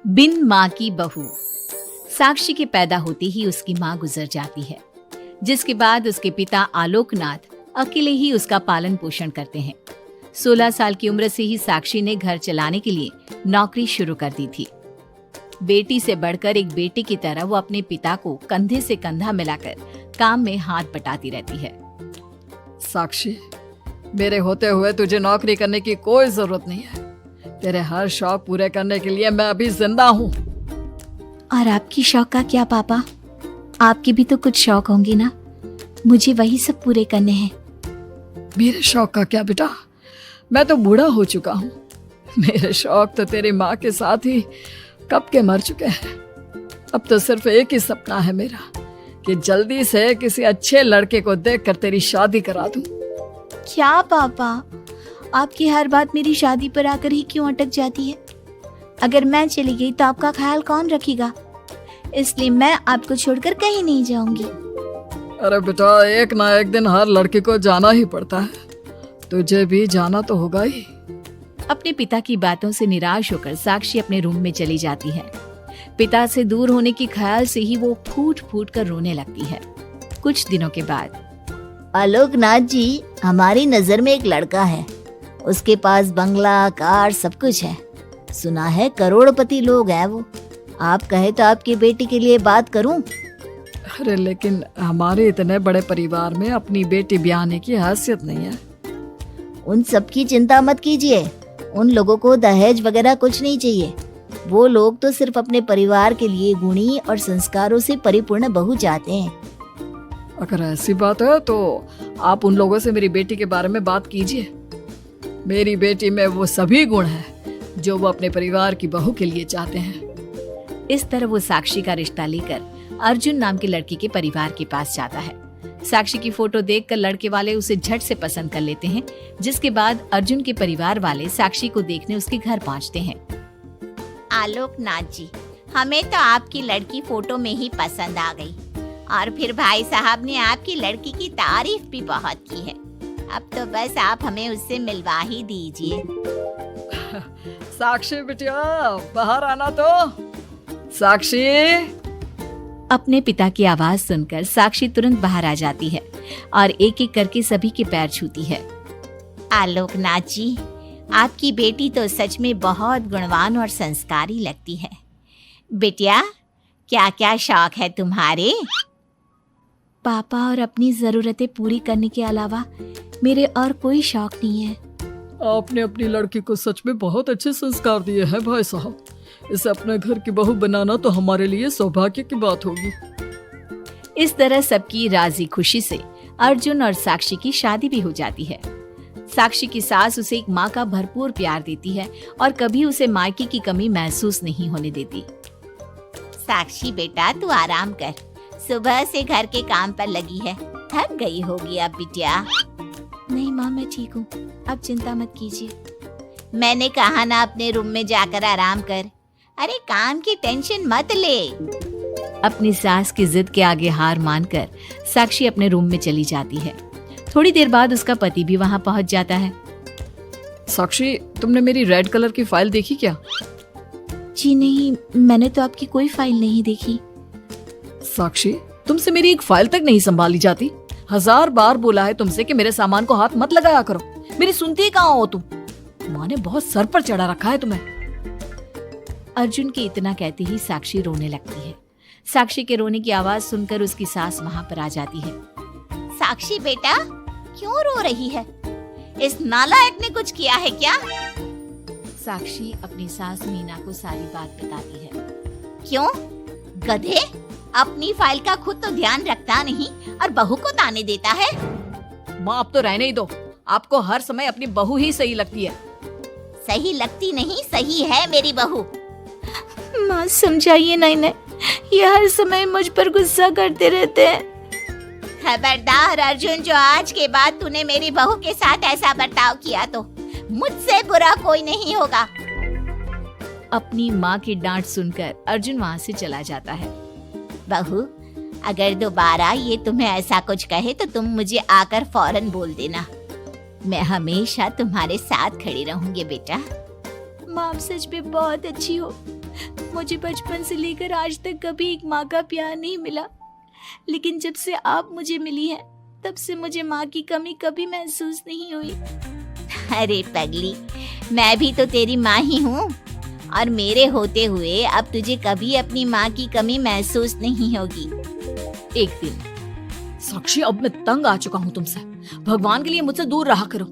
बिन माँ की बहू। साक्षी के पैदा होते ही उसकी माँ गुजर जाती है, जिसके बाद उसके पिता आलोकनाथ अकेले ही उसका पालन पोषण करते हैं। 16 साल की उम्र से ही साक्षी ने घर चलाने के लिए नौकरी शुरू कर दी थी। बेटी से बढ़कर एक बेटे की तरह वो अपने पिता को कंधे से कंधा मिलाकर काम में हाथ बटाती रहती है। साक्षी, मेरे होते हुए तुझे नौकरी करने की कोई जरूरत नहीं है। तेरे हर शौक पूरे करने के लिए मैं अभी जिंदा हूँ। और आपकी शौक का क्या पापा? आपके भी तो कुछ शौक होंगे ना, मुझे वही सब पूरे करने हैं। मेरे शौक का क्या बेटा, मैं तो बूढ़ा हो चुका हूँ। मेरे शौक तो तेरी माँ के साथ ही कब के मर चुके हैं। अब तो सिर्फ एक ही सपना है मेरा कि जल्दी से किसी अच्छे लड़के को देखकर तेरी शादी करा दूं। क्या पापा, आपकी हर बात मेरी शादी पर आकर ही क्यों अटक जाती है? अगर मैं चली गई तो आपका ख्याल कौन रखेगा? इसलिए मैं आपको छोड़कर कहीं नहीं जाऊंगी। अरे बेटा, एक ना एक दिन हर लड़के को जाना ही पड़ता है, तुझे भी जाना तो होगा ही। अपने पिता की बातों से निराश होकर साक्षी अपने रूम में चली जाती है। पिता से दूर होने के ख्याल से ही वो फूट फूट कर रोने लगती है। कुछ दिनों के बाद, आलोकनाथ जी, हमारी नजर में एक लड़का है। उसके पास बंगला, कार, सब कुछ है। सुना है करोड़पति लोग हैं वो। आप कहे तो आपकी बेटी के लिए बात करूं? अरे लेकिन हमारे इतने बड़े परिवार में अपनी बेटी ब्याहने की हैसियत नहीं है। उन सब की चिंता मत कीजिए। उन लोगों को दहेज वगैरह कुछ नहीं चाहिए। वो लोग तो सिर्फ अपने परिवार के लिए गुणी और संस्कारों से परिपूर्ण बहू चाहते हैं। अगर ऐसी बात है तो आप उन लोगों से मेरी बेटी के बारे में बात कीजिए। मेरी बेटी में वो सभी गुण हैं जो वो अपने परिवार की बहू के लिए चाहते हैं। इस तरह वो साक्षी का रिश्ता लेकर अर्जुन नाम के लड़के के परिवार के पास जाता है। साक्षी की फोटो देखकर लड़के वाले उसे झट से पसंद कर लेते हैं, जिसके बाद अर्जुन के परिवार वाले साक्षी को देखने उसके घर पहुंचते हैं। आलोकनाथ जी, हमें तो आपकी लड़की फोटो में ही पसंद आ गई और फिर भाई साहब ने आपकी लड़की की तारीफ भी बहुत की है। अब तो बस आप हमें उससे मिलवा ही दीजिए। साक्षी बिटिया, बाहर आना तो। साक्षी। अपने पिता की आवाज सुनकर साक्षी तुरंत बाहर आ जाती है और एक एक करके सभी के पैर छूती है। आलोकनाथ जी, आपकी बेटी तो सच में बहुत गुणवान और संस्कारी लगती है। बिटिया, क्या क्या शौक है तुम्हारे? पापा, और अपनी जरूरतें पूरी करने के अलावा मेरे और कोई शौक नहीं है। आपने अपनी लड़की को सच में बहुत अच्छे संस्कार दिए हैं भाई साहब। इसे अपने घर की बहू बनाना तो हमारे लिए सौभाग्य की बात होगी। इस तरह सबकी राजी खुशी से अर्जुन और साक्षी की शादी भी हो जाती है। साक्षी की सास उसे एक माँ का भरपूर प्यार देती है और कभी उसे मायके की कमी महसूस नहीं होने देती। साक्षी बेटा, तू आराम कर। सुबह से घर के काम पर लगी है, थक गई होगी अब बिटिया। नहीं माँ, मैं ठीक हूँ, आप चिंता मत कीजिए। मैंने कहा ना, अपने रूम में जाकर आराम कर। अरे काम की टेंशन मत ले। अपनी सास की जिद के आगे हार मानकर साक्षी अपने रूम में चली जाती है। थोड़ी देर बाद उसका पति भी वहाँ पहुँच जाता है। साक्षी, तुमने मेरी रेड कलर की फाइल देखी क्या? जी नहीं, मैंने तो आपकी कोई फाइल नहीं देखी। साक्षी, तुमसे मेरी एक फाइल तक नहीं संभाली जाती। 1000 बार बोला है तुमसे कि मेरे सामान को हाथ मत लगाया करो। मेरी सुनती कहाँ हो तुम? माँ ने बहुत सर पर चढ़ा रखा है तुम्हें। अर्जुन के इतना कहते ही साक्षी रोने लगती है। साक्षी के रोने की आवाज सुनकर उसकी सास वहाँ पर आ जाती है। साक्षी बेटा, क्यों रो रही है? इस नालायक ने कुछ किया है क्या? साक्षी अपनी सास मीना को सारी बात बताती है। क्यों? गधे, अपनी फाइल का खुद तो ध्यान रखता नहीं और बहू को ताने देता है। माँ, अब तो रहने ही दो। आपको हर समय अपनी बहू ही सही लगती है। सही लगती नहीं, सही है मेरी बहू। माँ समझाइए ना इन्हें, ये हर समय मुझ पर गुस्सा करते रहते हैं। खबरदार अर्जुन, जो आज के बाद तूने मेरी बहू के साथ ऐसा बर्ताव किया तो मुझसे बुरा कोई नहीं होगा। अपनी माँ की डांट सुनकर अर्जुन वहाँ से चला जाता है। बहू, अगर दोबारा ये तुम्हें ऐसा कुछ कहे तो तुम मुझे आकर फौरन बोल देना। मैं हमेशा तुम्हारे साथ खड़ी रहूंगी बेटा। माँ, आप सच में बहुत अच्छी हो। मुझे बचपन से लेकर आज तक कभी एक माँ का प्यार नहीं मिला, लेकिन जब से आप मुझे मिली हैं, तब से मुझे माँ की कमी कभी महसूस नहीं हुई। अरे पगली, मैं भी तो तेरी माँ ही हूँ, और मेरे होते हुए अब तुझे कभी अपनी माँ की कमी महसूस नहीं होगी। एक दिन, साक्षी अब मैं तंग आ चुका हूँ तुमसे। भगवान के लिए मुझसे दूर रहा करो।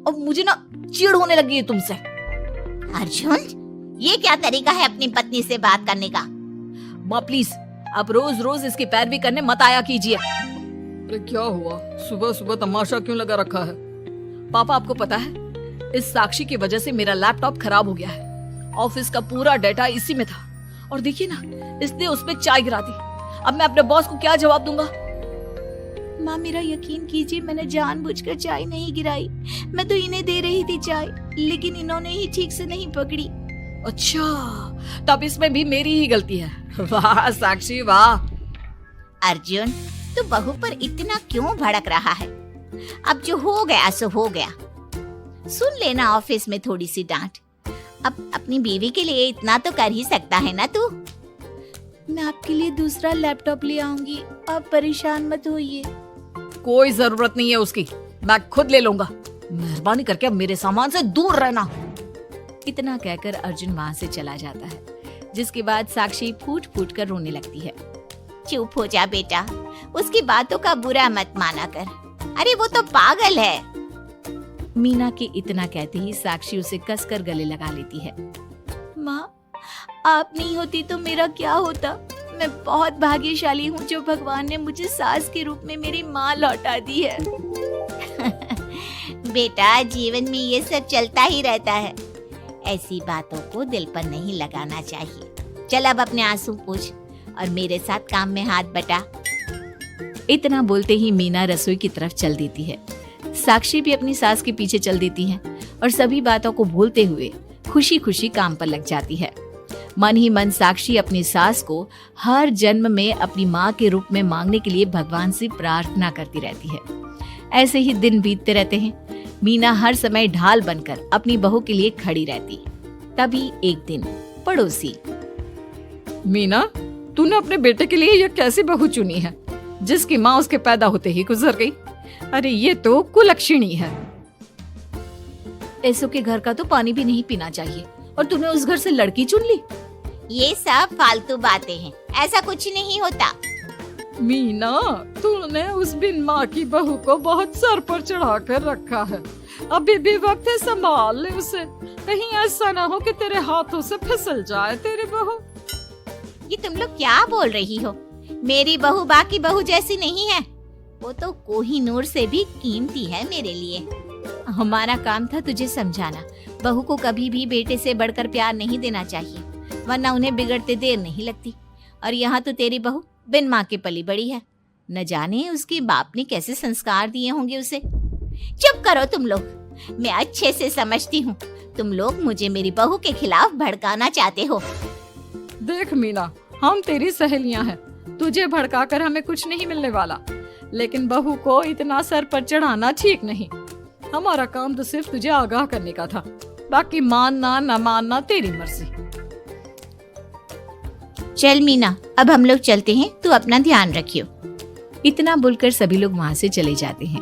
अब मुझे ना चिढ़ होने लगी है तुमसे। अर्जुन, ये क्या तरीका है अपनी पत्नी से बात करने का? माँ प्लीज, आप रोज रोज इसकी पैरवी करने मत आया कीजिए। अरे क्या हुआ, सुबह सुबह तमाशा क्यों लगा रखा है? पापा, आपको पता है, इस साक्षी की वजह से मेरा लैपटॉप खराब हो गया है। ऑफिस का पूरा डाटा इसी में था, और देखिए ना, इसने उसमें चाय गिरा दी। अब मैं अपने बॉस को क्या जवाब दूंगा? माँ मेरा यकीन कीजिए, मैंने जानबूझकर चाय नहीं गिराई। मैं तो इन्हें दे रही थी चाय, लेकिन इन्होंने ही ठीक से नहीं पकड़ी। अच्छा, तब इसमें भी मेरी ही गलती है। वाह साक्षी वाह। अर्जुन, तू बहू पर इतना क्यों भड़क रहा है? अब जो हो गया सो हो गया। सुन लेना ऑफिस में थोड़ी सी डांट। अब अपनी बीवी के लिए इतना तो कर ही सकता है ना तू। मैं आपके लिए दूसरा लैपटॉप ले आऊंगी, आप परेशान मत होइए। कोई जरूरत नहीं है उसकी, मैं खुद ले लूंगा। मेहरबानी करके अब मेरे सामान से दूर रहना। इतना कहकर अर्जुन वहां से चला जाता है, जिसके बाद साक्षी फूट फूट कर रोने लगती है। चुप हो जा बेटा, उसकी बातों का बुरा मत माना कर। अरे वो तो पागल है। मीना के इतना कहते ही साक्षी उसे कसकर गले लगा लेती है। माँ, आप नहीं होती तो मेरा क्या होता? मैं बहुत भाग्यशाली हूँ जो भगवान ने मुझे सास के रूप में मेरी माँ लौटा दी है। बेटा, जीवन में ये सब चलता ही रहता है, ऐसी बातों को दिल पर नहीं लगाना चाहिए। चल अब अपने आंसू पोंछ और मेरे साथ काम में हाथ बटा। इतना बोलते ही मीना रसोई की तरफ चल देती है। साक्षी भी अपनी सास के पीछे चल देती है और सभी बातों को भूलते हुए खुशी खुशी काम पर लग जाती है। मन ही मन साक्षी अपनी सास को हर जन्म में अपनी माँ के रूप में मांगने के लिए भगवान से प्रार्थना करती रहती है। ऐसे ही दिन बीतते रहते हैं। मीना हर समय ढाल बनकर अपनी बहू के लिए खड़ी रहती। तभी एक दिन पड़ोसी, मीना, तूने अपने बेटे के लिए यह कैसी बहू चुनी है, जिसकी माँ उसके पैदा होते ही गुजर गई? अरे ये तो कुलक्षणी है। ऐसो के घर का तो पानी भी नहीं पीना चाहिए, और तूने उस घर से लड़की चुन ली। ये सब फालतू बातें हैं, ऐसा कुछ नहीं होता। मीना, तूने उस बिन माँ की बहू को बहुत सर पर चढ़ा कर रखा है। अभी भी वक्त है, संभाल ले उसे। कहीं ऐसा ना हो कि तेरे हाथों से फिसल जाए तेरी बहू। ये तुम लोग क्या बोल रही हो? मेरी बहू बाकी बहू जैसी नहीं है, वो तो कोहिनूर से भी कीमती है मेरे लिए। हमारा काम था तुझे समझाना, बहू को कभी भी बेटे से बढ़कर प्यार नहीं देना चाहिए, वरना उन्हें बिगड़ते देर नहीं लगती। और यहाँ तो तेरी बहू बिन माँ के पली बड़ी है, न जाने उसके बाप ने कैसे संस्कार दिए होंगे उसे। चुप करो तुम लोग, मैं अच्छे से समझती हूँ तुम लोग मुझे मेरी बहू के खिलाफ भड़काना चाहते हो। देख मीना, हम तेरी सहेलियां हैं, तुझे भड़काकर हमें कुछ नहीं मिलने वाला, लेकिन बहू को इतना सर पर चढ़ाना ठीक नहीं। हमारा काम तो सिर्फ तुझे आगाह करने का था, बाकी मानना न मानना तेरी मर्जी। चल मीना, अब हम लोग चलते हैं, तू अपना ध्यान रखियो। इतना बोलकर सभी लोग वहां से चले जाते हैं,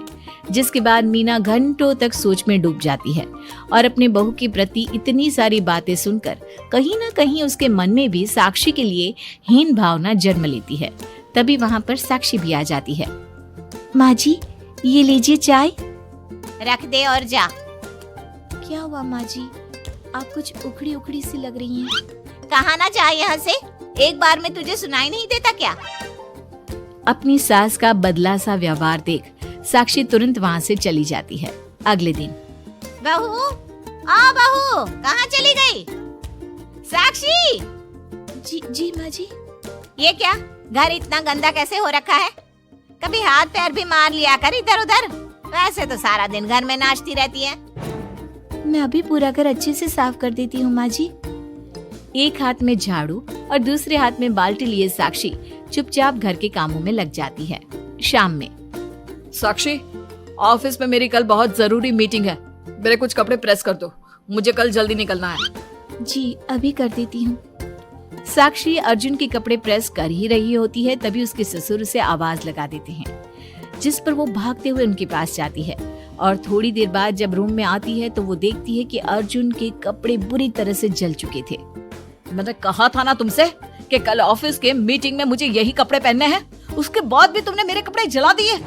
जिसके बाद मीना घंटों तक सोच में डूब जाती है और अपने बहू के प्रति इतनी सारी बातें सुनकर कहीं ना कहीं उसके मन में भी साक्षी के लिए हीन भावना जन्म लेती है। तभी वहां पर साक्षी भी आ जाती है। माँ जी, ये लीजिए चाय। रख दे और जा। क्या हुआ माँ जी, आप कुछ उखड़ी उखड़ी सी लग रही हैं। कहाँ ना जाए यहाँ से, एक बार में तुझे सुनाई नहीं देता क्या? अपनी सास का बदला सा व्यवहार देख साक्षी तुरंत वहाँ से चली जाती है। अगले दिन, बहू, आ बहू, कहाँ चली गई? साक्षी! जी माँ जी। ये क्या, घर इतना गंदा कैसे हो रखा है? कभी हाथ पैर भी मार लिया कर इधर उधर, वैसे तो सारा दिन घर में नाचती रहती है। मैं अभी पूरा घर अच्छे से साफ कर देती हूँ माँ जी। एक हाथ में झाड़ू और दूसरे हाथ में बाल्टी लिए साक्षी चुपचाप घर के कामों में लग जाती है। शाम में, साक्षी, ऑफिस में मेरी कल बहुत जरूरी मीटिंग है, मेरे कुछ कपड़े प्रेस कर दो, मुझे कल जल्दी निकलना है। जी अभी कर देती हूँ। साक्षी अर्जुन के कपड़े प्रेस कर ही रही होती है, तभी उसके ससुर उसे आवाज लगा देते हैं, जिस पर वो भागते हुए उनके पास जाती है। और थोड़ी देर बाद जब रूम में आती है तो वो देखती है कि अर्जुन के कपड़े बुरी तरह से जल चुके थे। मैंने कहा था ना तुमसे कि कल ऑफिस के मीटिंग में मुझे यही कपड़े पहनने हैं, उसके बाद भी तुमने मेरे कपड़े जला दिए।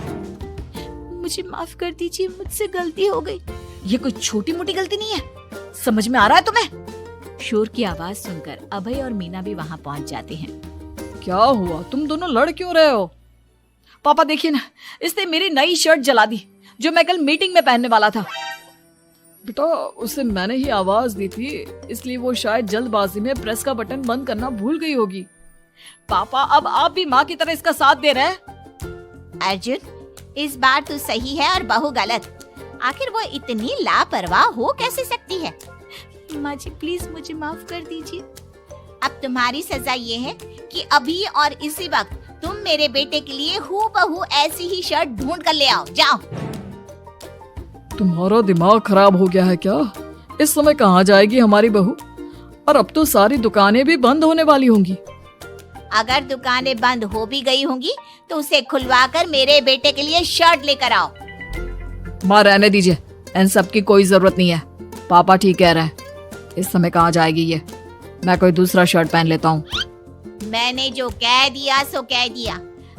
मुझे माफ कर दीजिए, मुझसे गलती हो गई। ये कोई छोटी मोटी गलती नहीं है, समझ में आ रहा है तुम्हें? शोर की आवाज सुनकर अभय और मीना भी वहां पहुंच जाते हैं। क्या हुआ, तुम दोनों लड़ क्यों रहे हो? पापा देखिए ना, इसने मेरी नई शर्ट जला दी जो मैं कल मीटिंग में पहनने वाला था। बेटा उसे मैंने ही आवाज दी थी, इसलिए वो शायद जल्दबाजी में प्रेस का बटन बंद करना भूल गई होगी। पापा अब आप भी माँ की तरह इसका साथ दे रहे हैं। अर्जुन, इस बार तू सही है और बहू गलत। आखिर वो इतनी लापरवाह हो कैसे सकती है? माँ जी प्लीज मुझे माफ कर दीजिए। अब तुम्हारी सजा ये है कि अभी और इसी वक्त तुम मेरे बेटे के लिए हूबहू ऐसी ही शर्ट ढूंढ कर ले आओ। जाओ। तुम्हारा दिमाग खराब हो गया है क्या? इस समय कहाँ जाएगी हमारी बहू? और अब तो सारी दुकानें भी बंद होने वाली होंगी। अगर दुकानें बंद हो भी गई होंगी तो उसे खुलवाकर मेरे बेटे के लिए शर्ट लेकर आओ। माँ रहने दीजिए, इन सब की कोई जरूरत नहीं है। पापा ठीक कह रहे हैं, इस समय कहाँ जाएगी ये? मैं कोई दूसरा शर्ट पहन लेता हूँ। मैंने जो कह दिया सो कह दिया।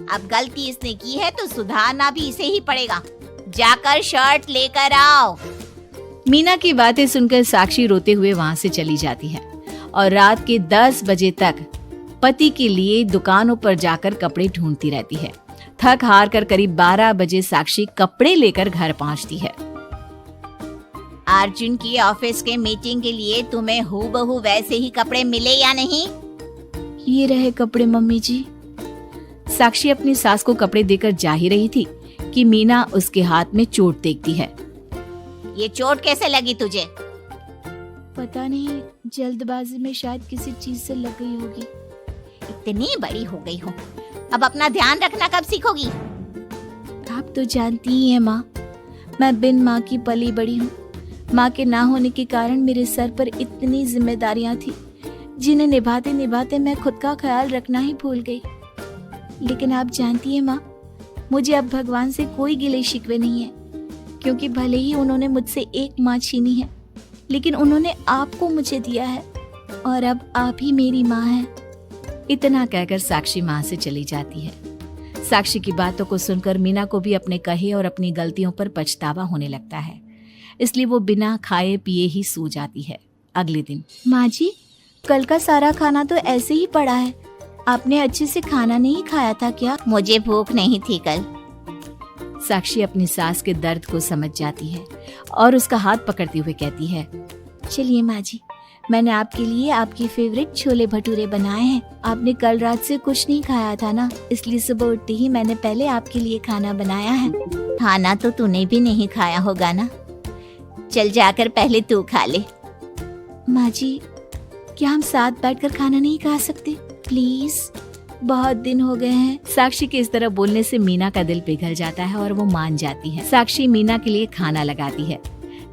अब गलती इसने की है तो सुधारना भी इसे ही पड़ेगा। जाकर शर्ट लेकर आओ। मीना की बातें सुनकर साक्षी रोते हुए वहां से चली जाती है और रात के 10 बजे तक पति के लिए दुकानों पर जाकर कपड़े ढूंढती रहती है। थक हार कर करीब 12 बजे साक्षी कपड़े लेकर घर पहुंचती है। अर्जुन की ऑफिस के मीटिंग के लिए तुम्हें हूबहू वैसे ही कपड़े मिले या नहीं? ये रहे कपड़े मम्मी जी। साक्षी अपनी सास को कपड़े देकर जा ही रही थी कि मीना उसके हाथ में चोट देखती है। ये चोट कैसे लगी तुझे? पता नहीं, जल्दबाजी में शायद किसी चीज से लग गई होगी। इतनी बड़ी हो गई हो, अब अपना ध्यान रखना कब सीखोगी? आप तो जानती ही हैं माँ, मैं बिन माँ की पली बड़ी हूँ। माँ के ना होने के कारण मेरे सर पर इतनी जिम्मेदारियां थी जिन्हें निभाते निभाते मैं खुद का ख्याल रखना ही भूल गई। लेकिन आप जानती हैं माँ, मुझे अब भगवान से कोई गिले शिकवे नहीं है, क्योंकि भले ही उन्होंने मुझसे एक माँ छीनी है, लेकिन उन्होंने आपको मुझे दिया है और अब आप ही मेरी माँ हैं। इतना कहकर साक्षी माँ से चली जाती है। साक्षी की बातों को सुनकर मीना को भी अपने कहे और अपनी गलतियों पर पछतावा होने लगता है, इसलिए वो बिना खाए पिए ही सो जाती है। अगले दिन, माँ जी कल का सारा खाना तो ऐसे ही पड़ा है, आपने अच्छे से खाना नहीं खाया था क्या? मुझे भूख नहीं थी कल। साक्षी अपनी सास के दर्द को समझ जाती है और उसका हाथ पकड़ते हुए कहती है, चलिए माँ जी, मैंने आपके लिए आपकी फेवरेट छोले भटूरे बनाए हैं। आपने कल रात से कुछ नहीं खाया था ना, इसलिए सुबह उठते ही मैंने पहले आपके लिए खाना बनाया है। खाना तो तूने भी नहीं खाया होगा ना, चल जाकर पहले तू खा ले। माँ जी क्या हम साथ बैठकर खाना नहीं खा सकते प्लीज? बहुत दिन हो गए हैं। साक्षी के इस तरह बोलने से मीना का दिल पिघल जाता है और वो मान जाती है। साक्षी मीना के लिए खाना लगाती है,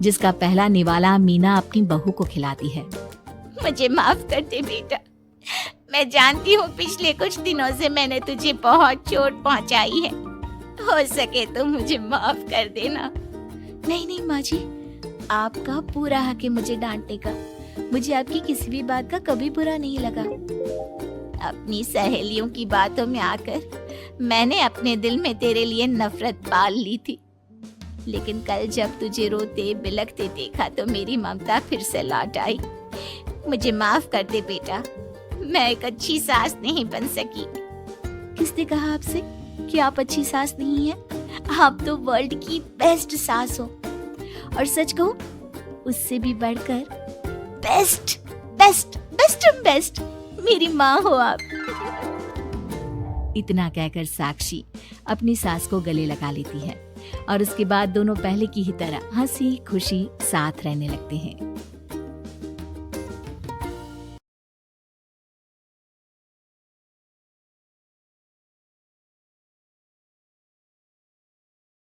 जिसका पहला निवाला मीना अपनी बहू को खिलाती है। मुझे माफ कर दे बेटा, मैं जानती हूँ पिछले कुछ दिनों से मैंने तुझे बहुत चोट पहुँचाई है, हो सके तो मुझे माफ कर देना। नहीं नहीं माँ जी, आपका पूरा हक है मुझे डांटने का। मुझे आपकी किसी भी बात का कभी बुरा नहीं लगा। अपनी सहेलियों की बातों में आकर मैंने अपने दिल में तेरे लिए नफरत पाल ली थी, लेकिन कल जब तुझे रोते बिलखते देखा तो मेरी ममता फिर से लौट आई। मुझे माफ कर दे बेटा, मैं एक अच्छी सास नहीं बन सकी। किसने कहा आपसे कि आप अच्छी सास नहीं हैं? आप तो वर्ल्ड की बेस्ट सास हो, और सच कहूं उससे भी बढ़कर बेस्ट बेस्ट बेस्ट बेस्ट मेरी माँ हो आप। इतना कहकर साक्षी अपनी सास को गले लगा लेती है और उसके बाद दोनों पहले की ही तरह हंसी खुशी साथ रहने लगते हैं।